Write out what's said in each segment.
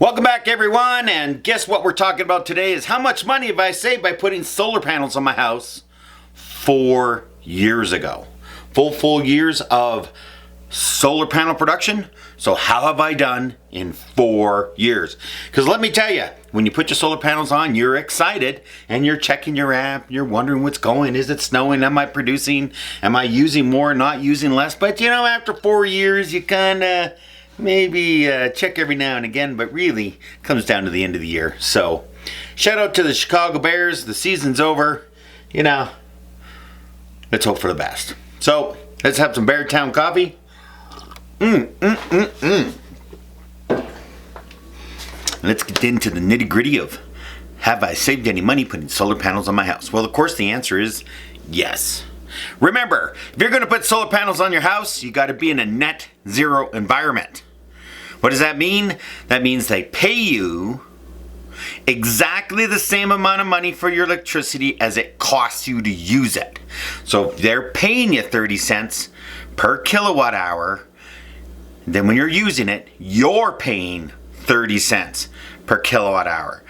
Welcome back, everyone, and guess what we're talking about today is how much money have I saved by putting solar panels on my house 4 years ago. Full years of solar panel production. So how have I done in 4 years? Because let me tell you, when you put your solar panels on, you're excited and you're checking your app, you're wondering what's going, is it snowing, am I producing, am I using more, not using less? But you know, after 4 years, you kind of maybe check every now and again, but really it comes down to the end of the year. So shout out to the Chicago Bears. The season's over. You know, let's hope for the best. So let's have some Beartown coffee. Let's get into the nitty gritty of, have I saved any money putting solar panels on my house? Well, of course the answer is yes. Remember, if you're going to put solar panels on your house, you got to be in a net zero environment. What does that mean? That means they pay you exactly the same amount of money for your electricity as it costs you to use it. So if they're paying you 30 cents per kilowatt hour, then when you're using it, you're paying 30 cents per kilowatt hour.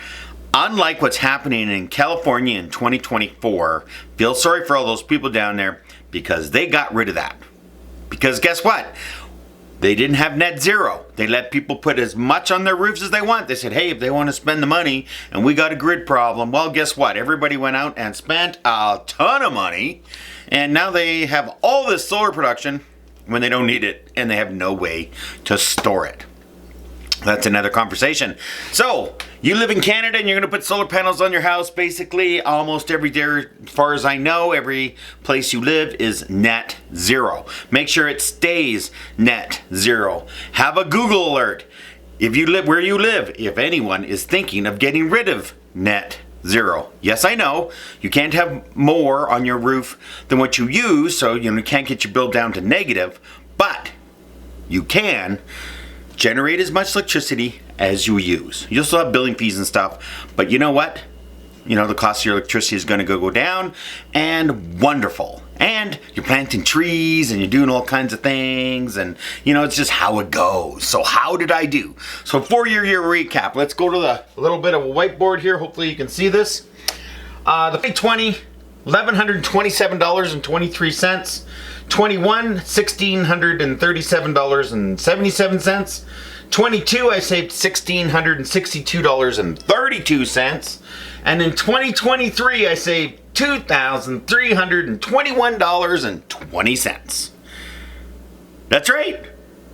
Unlike what's happening in California in 2024, feel sorry for all those people down there because they got rid of that. Because guess what? They didn't have net zero. They let people put as much on their roofs as they want. They said, hey, if they want to spend the money and we got a grid problem, well, guess what? Everybody went out and spent a ton of money and now they have all this solar production when they don't need it and they have no way to store it. That's another conversation. So, you live in Canada and you're going to put solar panels on your house basically almost every day. As far as I know, every place you live is net zero. Make sure it stays net zero. Have a Google alert if you live where you live, if anyone is thinking of getting rid of net zero. Yes, I know you can't have more on your roof than what you use, so you can't get your bill down to negative, but you can generate as much electricity as you use. You'll still have billing fees and stuff, but you know what? You know, the cost of your electricity is going to go down, and wonderful. And you're planting trees and you're doing all kinds of things, and you know, it's just how it goes. So how did I do? So 4 year recap. Let's go to the little bit of a whiteboard here. Hopefully you can see this. The 2020, $1,127.23. 21, $1,637.77. 22, I saved $1,662.32. And in 2023, I saved $2,321.20. That's right.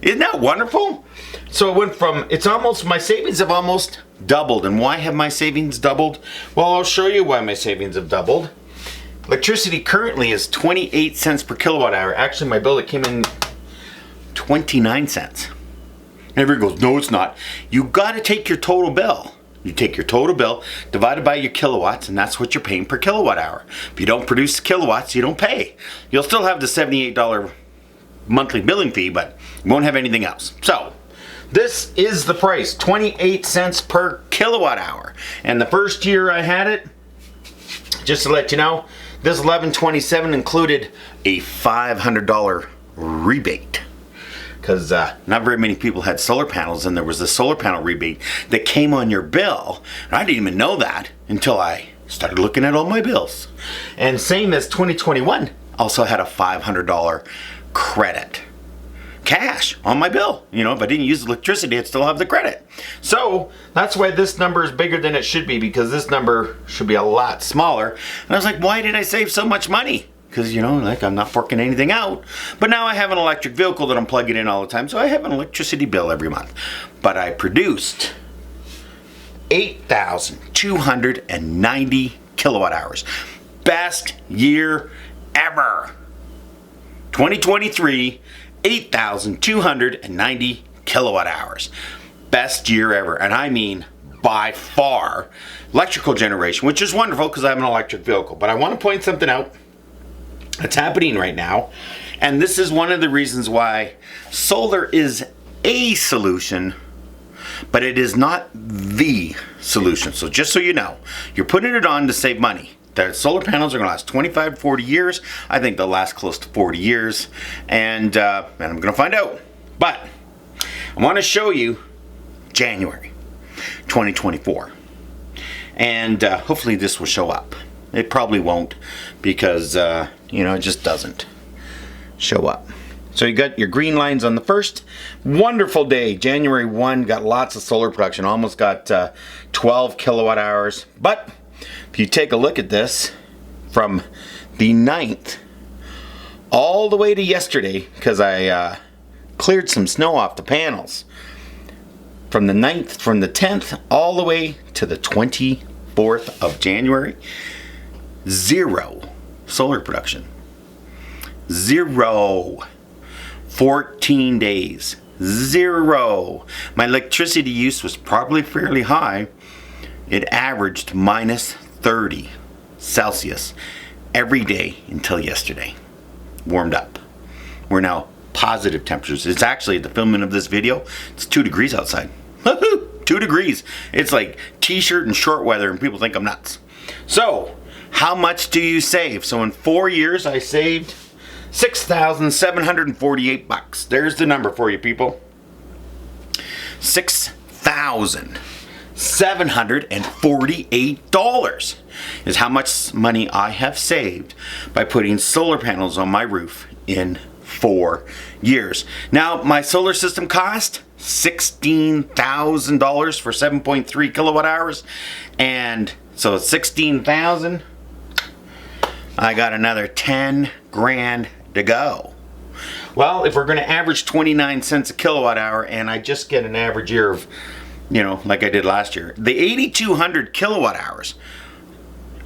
Isn't that wonderful? So it went from, my savings have almost doubled. And why have my savings doubled? Well, I'll show you why my savings have doubled. Electricity currently is 28 cents per kilowatt hour. Actually, my bill, it came in 29 cents. And everybody goes, no, it's not. You got to take your total bill. You take your total bill, divided by your kilowatts, and that's what you're paying per kilowatt hour. If you don't produce kilowatts, you don't pay. You'll still have the $78 monthly billing fee, but you won't have anything else. So, this is the price, 28 cents per kilowatt hour. And the first year I had it, just to let you know, this 1127 included a $500 rebate. Because not very many people had solar panels, and there was a solar panel rebate that came on your bill. And I didn't even know that until I started looking at all my bills. And same as 2021, also had a $500 credit. Cash on my bill. You know, if I didn't use electricity, I'd still have the credit. So that's why this number is bigger than it should be, because this number should be a lot smaller. And I was like, why did I save so much money? Because, you know, like I'm not forking anything out. But now I have an electric vehicle that I'm plugging in all the time, so I have an electricity bill every month. But I produced 8,290 kilowatt hours. Best year ever. 2023, 8,290 kilowatt hours. Best year ever. And I mean by far. Electrical generation, which is wonderful because I have an electric vehicle. But I want to point something out that's happening right now. And this is one of the reasons why solar is a solution, but it is not the solution. So just so you know, you're putting it on to save money. The solar panels are going to last 25, 40 years. I think they'll last close to 40 years. And I'm going to find out. But I want to show you January. 2024. And hopefully this will show up. It probably won't because, it just doesn't show up. So you got your green lines on the first. Wonderful day, January 1, got lots of solar production, almost got 12 kilowatt hours. But if you take a look at this from the 9th all the way to yesterday, because I cleared some snow off the panels, from the 10th all the way to the 24th of January, 0 solar production. 0. 14 days. 0. My electricity use was probably fairly high. It averaged minus 30 Celsius every day until yesterday. Warmed up. We're now positive temperatures. It's actually, at the filming of this video, it's 2 degrees outside. 2 degrees. It's like t-shirt and short weather and people think I'm nuts. So, how much do you save? So in 4 years I saved $6,748. There's the number for you, people. $6,748 is how much money I have saved by putting solar panels on my roof in 4 years. Now, my solar system cost $16,000 for 7.3 kilowatt hours, and so $16,000. I got another 10 grand to go. Well, if we're going to average 29 cents a kilowatt hour, and I just get an average year of, like I did last year, the 8,200 kilowatt hours,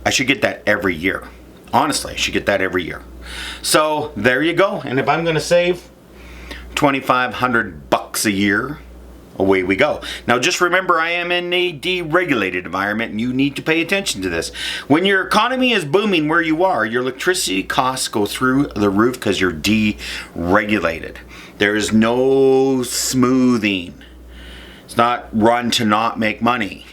I should get that every year. Honestly, I should get that every year. So there you go. And if I'm going to save $2,500 a year, away we go. Now just remember, I am in a deregulated environment and you need to pay attention to this. When your economy is booming where you are, your electricity costs go through the roof because you're deregulated. There is no smoothing. It's not run to not make money,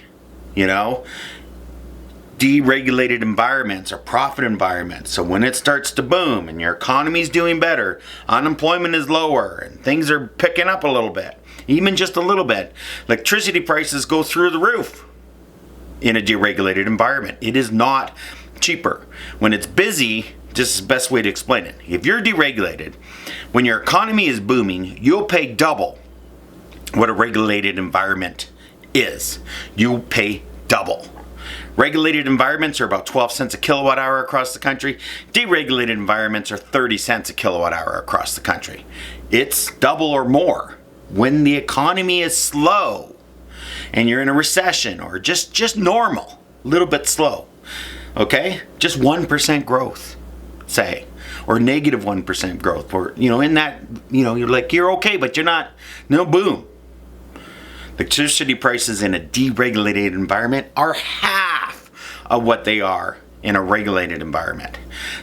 Deregulated environments are profit environments. So when it starts to boom and your economy is doing better, unemployment is lower and things are picking up a little bit, even just a little bit, electricity prices go through the roof in a deregulated environment. It is not cheaper. When it's busy, just the best way to explain it. If you're deregulated, when your economy is booming, you'll pay double what a regulated environment is. You'll pay double. Regulated environments are about 12 cents a kilowatt hour across the country. Deregulated environments are 30 cents a kilowatt hour across the country. It's double or more. When the economy is slow and you're in a recession or just normal, a little bit slow, okay? Just 1% growth, say, or negative 1% growth, or, in that, you're like, you're okay, but you're not, no boom. Electricity prices in a deregulated environment are half of what they are in a regulated environment.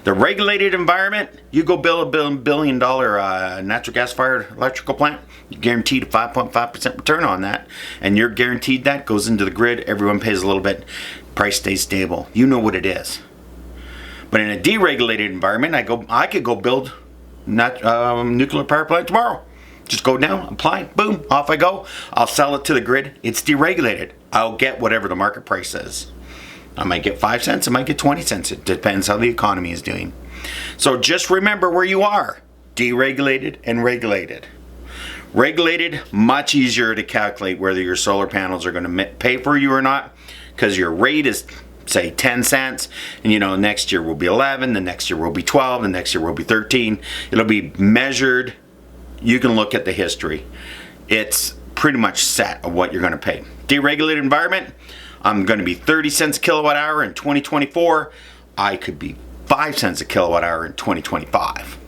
The regulated environment, you go build a $1 billion natural gas fired electrical plant, you're guaranteed a 5.5% return on that, and you're guaranteed that goes into the grid, everyone pays a little bit, price stays stable. You know what it is. But in a deregulated environment, I could go build nuclear power plant tomorrow. Just go down, apply, boom, off I go. I'll sell it to the grid. It's deregulated. I'll get whatever the market price is. I might get 5 cents, I might get 20 cents. It depends how the economy is doing. So just remember where you are. Deregulated and regulated. Regulated, much easier to calculate whether your solar panels are going to pay for you or not, because your rate is, say, 10 cents, and next year will be 11, the next year will be 12, the next year will be 13. It'll be measured. You can look at the history. It's pretty much set of what you're going to pay. Deregulated environment, I'm going to be 30 cents a kilowatt hour in 2024. I could be 5 cents a kilowatt hour in 2025.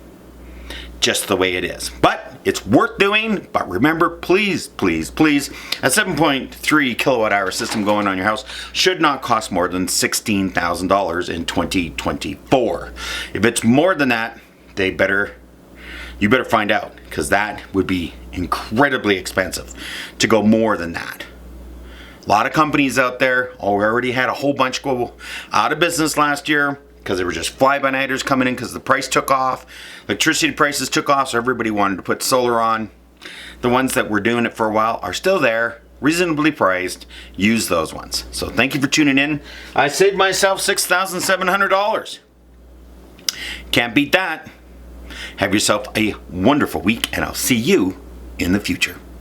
Just the way it is. But it's worth doing. But remember, please, please, please, a 7.3 kilowatt hour system going on your house should not cost more than $16,000 in 2024. If it's more than that, you better find out, because that would be incredibly expensive to go more than that. A lot of companies out there already had a whole bunch go out of business last year because they were just fly-by-nighters coming in because the price took off. Electricity prices took off, so everybody wanted to put solar on. The ones that were doing it for a while are still there. reasonably priced. Use those ones. So thank you for tuning in. I saved myself $6,700. Can't beat that. Have yourself a wonderful week, and I'll see you in the future.